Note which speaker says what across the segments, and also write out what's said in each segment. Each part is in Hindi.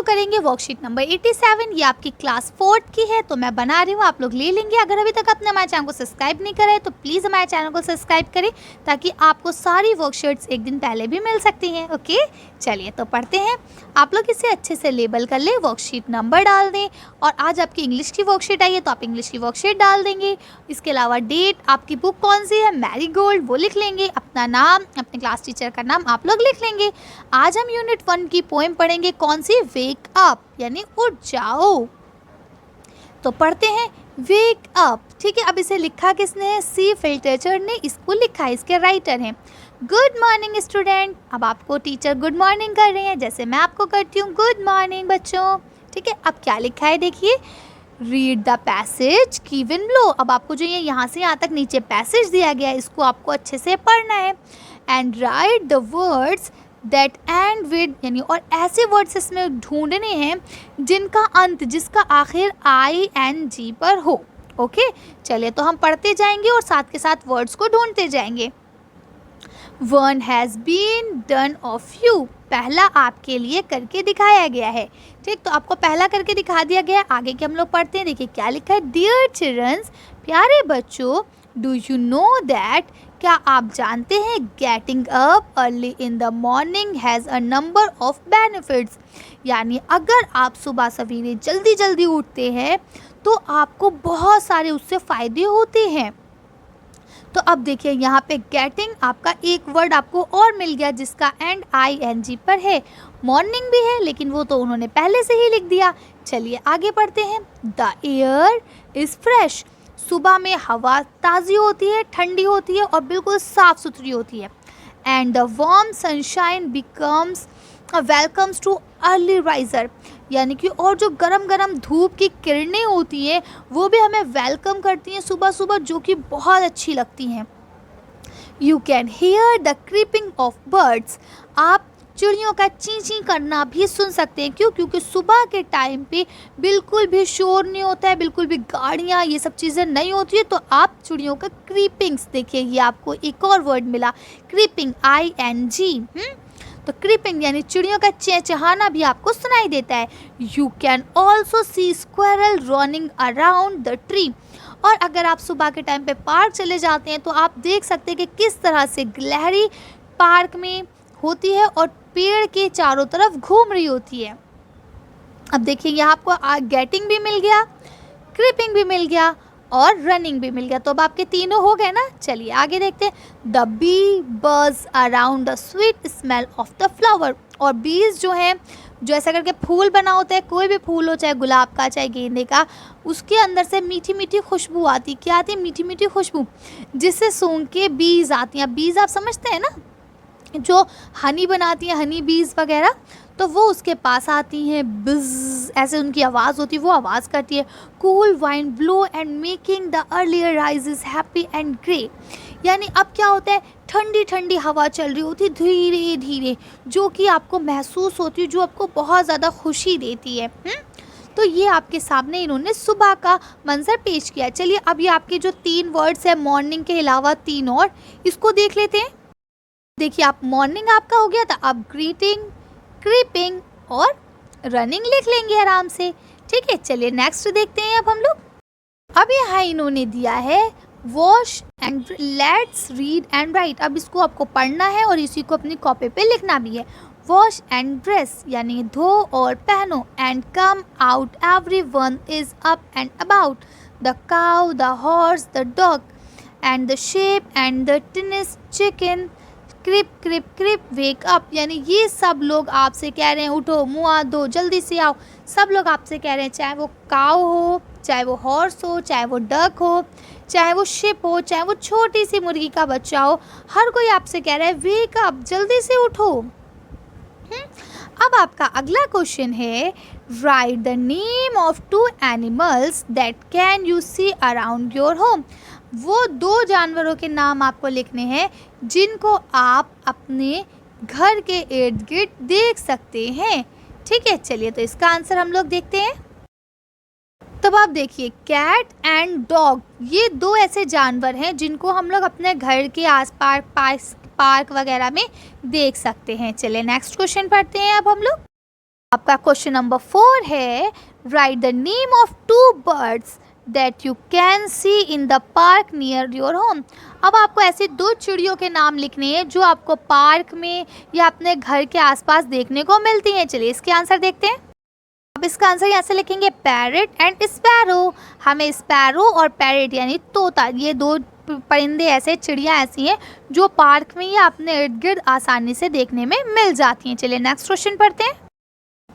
Speaker 1: करेंगे वर्कशीट नंबर 87। ये आपकी क्लास 4 की है, तो मैं बना रही हूँ, आप लोग ले लेंगे। अगर अभी तक आपने हमारे चैनल को सब्सक्राइब नहीं करा है तो प्लीज़ हमारे चैनल को सब्सक्राइब करें, ताकि आपको सारी वर्कशीट्स एक दिन पहले भी मिल सकती हैं। ओके, चलिए तो पढ़ते हैं। आप लोग इसे अच्छे से लेबल कर लें, वर्कशीट नंबर डाल दें। और आज आपकी इंग्लिश की वर्कशीट आई है तो आप इंग्लिश की वर्कशीट डाल देंगे। इसके अलावा डेट, आपकी बुक कौन सी है, मैरीगोल्ड, वो लिख लेंगे। अपना नाम, अपने क्लास टीचर का नाम आप लोग लिख लेंगे। आज हम यूनिट 1 की पोएम पढ़ेंगे, कौन सी, वेक अप यानी उठ जाओ। तो पढ़ते हैं वेक अप। ठीक है, अब इसे लिखा किसने है, सी फिल्टेचर ने इसको लिखा है, इसके राइटर हैं। Good morning student. अब आपको टीचर गुड मॉर्निंग कर रहे हैं, जैसे मैं आपको करती हूँ गुड मॉर्निंग बच्चों। ठीक है, अब क्या लिखा है देखिए, read the passage given below. अब आपको जो ये यहाँ से यहाँ तक नीचे पैसेज दिया गया है, इसको आपको अच्छे से पढ़ना है। And right the words that and with, यानी और ऐसे वर्ड्स इसमें ढूंढने हैं जिनका अंत, जिसका आखिर ING पर हो। ओके, चलिए तो हम पढ़ते जाएंगे और साथ के साथ वर्ड्स को ढूंढते जाएंगे। One has been done of you, पहला आपके लिए करके दिखाया गया है। ठीक, तो आपको पहला करके दिखा दिया गया है। आगे के हम लोग पढ़ते हैं, देखिए क्या लिखा है, डियर चिल्ड्रंस, प्यारे बच्चों, डू यू नो दैट, क्या आप जानते हैं, getting up early in the morning has a number of benefits, यानी अगर आप सुबह सवेरे जल्दी जल्दी उठते हैं तो आपको बहुत सारे उससे फ़ायदे होते हैं। तो अब देखिए यहाँ पे गेटिंग, आपका एक वर्ड आपको और मिल गया जिसका एंड ING पर है। मॉर्निंग भी है, लेकिन वो तो उन्होंने पहले से ही लिख दिया। चलिए आगे पढ़ते हैं। द एयर इज़ फ्रेश, सुबह में हवा ताज़ी होती है, ठंडी होती है और बिल्कुल साफ़ सुथरी होती है। And the warm sunshine becomes welcomes too early riser, यानी कि और जो गरम गरम धूप की किरणें होती हैं वो भी हमें वेलकम करती हैं सुबह सुबह, जो कि बहुत अच्छी लगती हैं। You can here the creeping of birds, आप चिड़ियों का ची ची करना भी सुन सकते हैं। क्यों? क्योंकि सुबह के टाइम पे बिल्कुल भी शोर नहीं होता है, बिल्कुल भी गाड़ियाँ ये सब चीज़ें नहीं होती है, तो आप चिड़ियों का क्रीपिंग्स, देखिए ये आपको एक और वर्ड मिला, क्रीपिंग ING। तो क्रीपिंग यानी चिड़ियों का चहचहाना भी आपको सुनाई देता है। You can also see squirrel running around the tree, और अगर आप सुबह के टाइम पे पार्क चले जाते हैं तो आप देख सकते हैं कि किस तरह से गिलहरी पार्क में होती है और पेड़ के चारों तरफ घूम रही होती है। अब देखिए यहाँ आपको गेटिंग भी मिल गया, क्रीपिंग भी मिल गया और रनिंग भी मिल गया, तो अब आपके तीनों हो गए ना। चलिए आगे देखते हैं। The bee buzz around the sweet smell of the flower, और बीज जो हैं, जो ऐसा करके फूल बना होता है, कोई भी फूल हो, चाहे गुलाब का चाहे गेंदे का, उसके अंदर से मीठी मीठी खुशबू आती। क्या आती है? मीठी मीठी खुशबू, जिससे सूंघ के बीज आती हैं। बीज आप समझते हैं ना, जो हनी बनाती हैं, हनी बीज वगैरह, तो वो उसके पास आती हैं, बिज़ ऐसे उनकी आवाज़ होती है, वो आवाज़ करती है। Cool wine blow and making the earlier rises happy and grey, यानी अब क्या होता है, ठंडी ठंडी हवा चल रही होती है धीरे धीरे, जो कि आपको महसूस होती है, जो आपको बहुत ज़्यादा खुशी देती है। तो ये आपके सामने इन्होंने सुबह का मंजर पेश किया। चलिए अब ये आपके जो 3 वर्ड्स है, मॉर्निंग के अलावा 3 और, इसको देख लेते हैं। देखिए आप मॉर्निंग आपका हो गया था, अब ग्रीटिंग, क्रीपिंग और रनिंग लिख लेंगे आराम से। ठीक है, चलिए नेक्स्ट देखते हैं अब हम लोग। अब यहाँ इन्होंने दिया है wash and let's read and right. अब इसको आपको पढ़ना है और इसी को अपनी कॉपी पे लिखना भी है। वॉश एंड ड्रेस यानी धो और पहनो, and come out everyone is up and about, the cow, the horse, the dog and the sheep and the tiny chicken, creep creep creep wake up, यानी ये सब लोग आपसे कह रहे हैं उठो, मुँह हाथ धो, जल्दी से आओ। सब लोग आपसे कह रहे हैं, चाहे वो काऊ हो, चाहे वो हॉर्स हो, चाहे वो डक हो, चाहे वो शिप हो, चाहे वो छोटी सी मुर्गी का बच्चा हो, हर कोई आपसे कह रहा है वेक अप, जल्दी से उठो। अब आपका अगला क्वेश्चन है, write the name of 2 animals that can you see around your home. वो 2 जानवरों के नाम आपको लिखने हैं जिनको आप अपने घर के इर्द गिर्द देख सकते हैं। ठीक है, चलिए तो इसका आंसर हम लोग देखते हैं। तब आप देखिए, कैट एंड डॉग, ये 2 ऐसे जानवर हैं जिनको हम लोग अपने घर के आसपास पार्क वगैरह में देख सकते हैं। चलिए नेक्स्ट क्वेश्चन पढ़ते हैं अब हम लोग। आपका क्वेश्चन नंबर 4 है, write the name of 2 birds that you can see in the park near your home. अब आपको ऐसी 2 चिड़ियों के नाम लिखने हैं जो आपको पार्क में या अपने घर के आसपास देखने को मिलती हैं। चलिए इसके आंसर देखते हैं। अब इसका आंसर यहाँ से लिखेंगे पैरट एंड स्पैरो। हमें स्पैरो और पैरट यानी तोता, ये 2 परिंदे ऐसे, चिड़िया ऐसी हैं जो पार्क में या अपने इर्द गिर्द आसानी से देखने में मिल जाती हैं। चलिए नेक्स्ट क्वेश्चन पढ़ते हैं।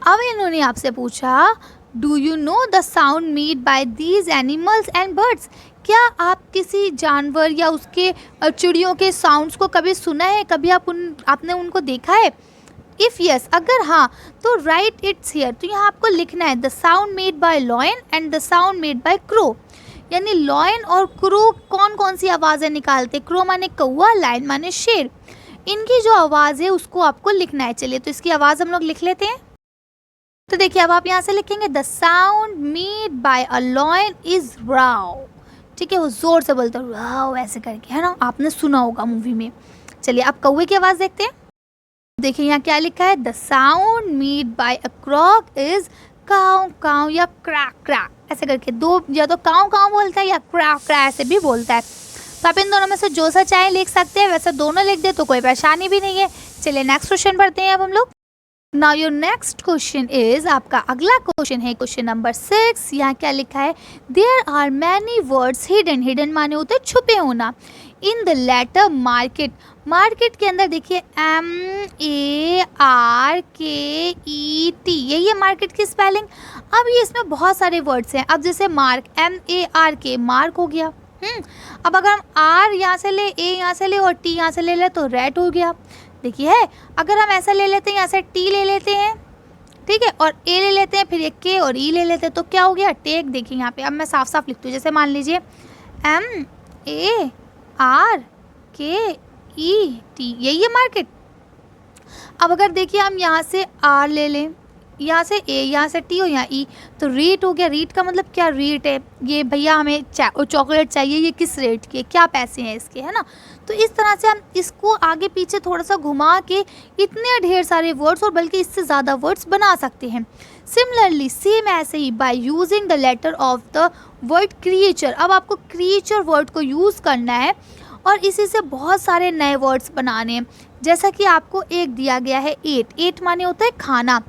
Speaker 1: अब इन्होंने आपसे पूछा, do you know the sound made bye these animals and birds. क्या आप किसी जानवर या उसके चिड़ियों के साउंड्स को कभी सुना है, कभी आपने उनको देखा है? इफ़ यस, अगर हाँ तो राइट इट्स हियर। तो यहाँ आपको लिखना है the sound made bye lion and the sound made bye crow. यानी लॉयन और क्रो कौन कौन सी आवाज़ें निकालते? क्रो माने कौवा, लायन माने शेर। इनकी जो आवाज़ है उसको आपको लिखना है। चलिए तो इसकी आवाज़ हम लोग लिख लेते हैं। तो देखिए अब आप यहाँ से लिखेंगे the sound made by a lion is Rao. ठीक है, वो ज़ोर से बोलते हैं राव ऐसे करके, है ना, आपने सुना होगा मूवी में। चलिए अब कौवे की आवाज़ देखते हैं। देखिए यहाँ क्या लिखा है, the sound made by a crow is caw caw या क्रैक क्रैक ऐसे करके। 2 या तो काऊ काऊ बोलता है या क्रैक क्रैक ऐसे भी बोलता है। तो आप इन दोनों में से जो सा चाहे लिख सकते हैं, वैसे दोनों लिख दे तो कोई परेशानी भी नहीं है। चलिए नेक्स्ट क्वेश्चन पढ़ते हैं अब हम लोग। Now your next question is, आपका अगला क्वेश्चन है क्वेश्चन नंबर 6। यहाँ क्या लिखा है, there are many words hidden. Hidden माने होते हैं छुपे होना। In the letter market. Market के अंदर देखिए MARKET, यही है मार्केट की स्पेलिंग। अब ये इसमें बहुत सारे वर्ड्स हैं। अब जैसे मार्क, MARK, मार्क हो गया। अब अगर हम R यहाँ से ले, A यहाँ से ले और T यहाँ से ले ले तो रेड हो गया। देखिए है, अगर हम ऐसा ले लेते हैं, यहाँ से T ले लेते हैं, ठीक है, और A ले लेते हैं, फिर ये K और E ले लेते हैं तो क्या हो गया, टेक। देखिए यहाँ पे अब मैं साफ साफ लिखती हूँ, जैसे मान लीजिए MARKET, यही है मार्केट। अब अगर देखिए हम यहाँ से R ले लें, यहाँ से A, यहाँ से T और यहाँ E, तो रेट हो गया। रेट का मतलब क्या, रेट है ये, भैया हमें चॉकलेट चाहिए, ये किस रेट की है, क्या पैसे हैं इसके, है ना। तो इस तरह से हम इसको आगे पीछे थोड़ा सा घुमा के इतने ढेर सारे वर्ड्स और बल्कि इससे ज़्यादा वर्ड्स बना सकते हैं। सिमिलरली सेम ऐसे ही by using the letter of the word creature. अब आपको क्रिएचर वर्ड को यूज़ करना है और इसी से बहुत सारे नए वर्ड्स बनाने हैं। जैसा कि आपको एक दिया गया है ईट। ईट माने होता है खाना,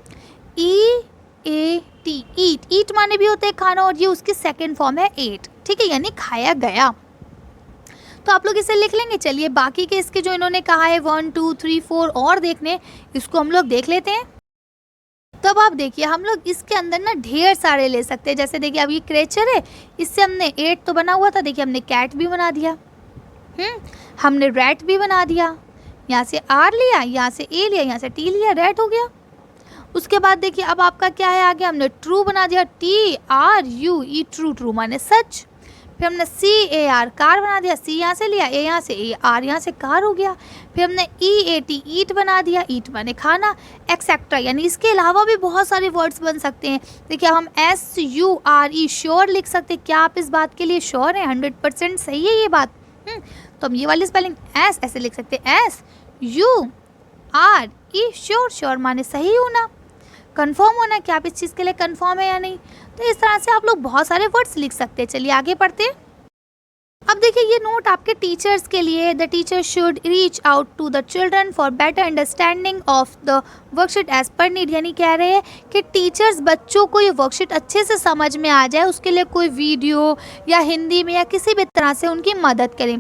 Speaker 1: EAT, ईट। ईट माने भी होता है खाना और ये उसकी सेकेंड फॉर्म है एट, ठीक है, यानी खाया गया। तो आप लोग इसे लिख लेंगे। चलिए बाकी के इसके जो इन्होंने कहा है 1 2 3 4 और देखने, इसको हम लोग देख लेते हैं। तब आप देखिए हम लोग इसके अंदर ना ढेर सारे ले सकते हैं। जैसे देखिए अब ये क्रेचर है, इससे हमने 8 तो बना हुआ था, देखिए हमने कैट भी बना दिया, हमने रैट भी बना दिया। यहाँ से R लिया, यहाँ से A लिया, यहाँ से T लिया, रैट हो गया। उसके बाद देखिए अब आपका क्या है आगे, हमने ट्रू बना दिया, TRUE, ट्रू। ट्रू माने सच। फिर हमने CAR, कार बना दिया, C यहाँ से लिया, A यहाँ से, AR यहाँ से, कार हो गया। फिर हमने EAT, ईट बना दिया, ईट माने खाना, एक्सेट्रा। यानी इसके अलावा भी बहुत सारे वर्ड्स बन सकते हैं। देखिए हम SURE, श्योर लिख सकते हैं। क्या आप इस बात के लिए श्योर हैं? 100% सही है ये बात। तो हम ये वाली स्पेलिंग S ऐसे लिख सकते हैं, SURE, श्योर। श्योर माने सही होना, कंफर्म होना कि आप इस चीज़ के लिए कंफर्म है या नहीं। तो इस तरह से आप लोग बहुत सारे वर्ड्स लिख सकते हैं। चलिए आगे पढ़ते हैं। अब देखिए ये नोट आपके टीचर्स के लिए। The teacher should reach out to the children for better understanding of the worksheet as per need. यानी कह रहे हैं कि टीचर्स बच्चों को ये वर्कशीट अच्छे से समझ में आ जाए, उसके लिए कोई वीडियो या हिंदी में या किसी भी तरह से उनकी मदद करें।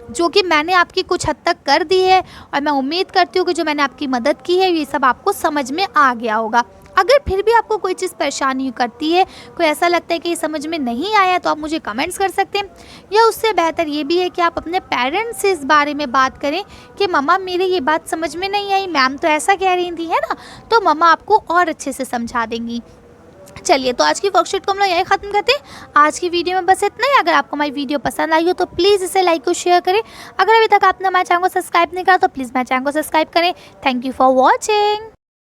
Speaker 1: जो कि मैंने आपकी कुछ हद तक कर दी है और मैं उम्मीद करती हूँ कि जो मैंने आपकी मदद की है ये सब आपको समझ में आ गया होगा। अगर फिर भी आपको कोई चीज़ परेशानी करती है, कोई ऐसा लगता है कि ये समझ में नहीं आया, तो आप मुझे कमेंट्स कर सकते हैं। या उससे बेहतर ये भी है कि आप अपने पेरेंट्स से इस बारे में बात करें कि मम्मा मेरे ये बात समझ में नहीं आई, मैम तो ऐसा कह रही थी, है ना। तो मम्मा आपको और अच्छे से समझा देंगी। चलिए तो आज की वर्कशीट को हम लोग यही ख़त्म करते हैं। आज की वीडियो में बस इतना ही। अगर आपको हमारी वीडियो पसंद आई हो तो प्लीज़ इसे लाइक और शेयर करें। अगर अभी तक आपने हमारे चैनल को सब्सक्राइब नहीं करा तो प्लीज़ हमारे चैनल को सब्सक्राइब करें। Thank you for watching.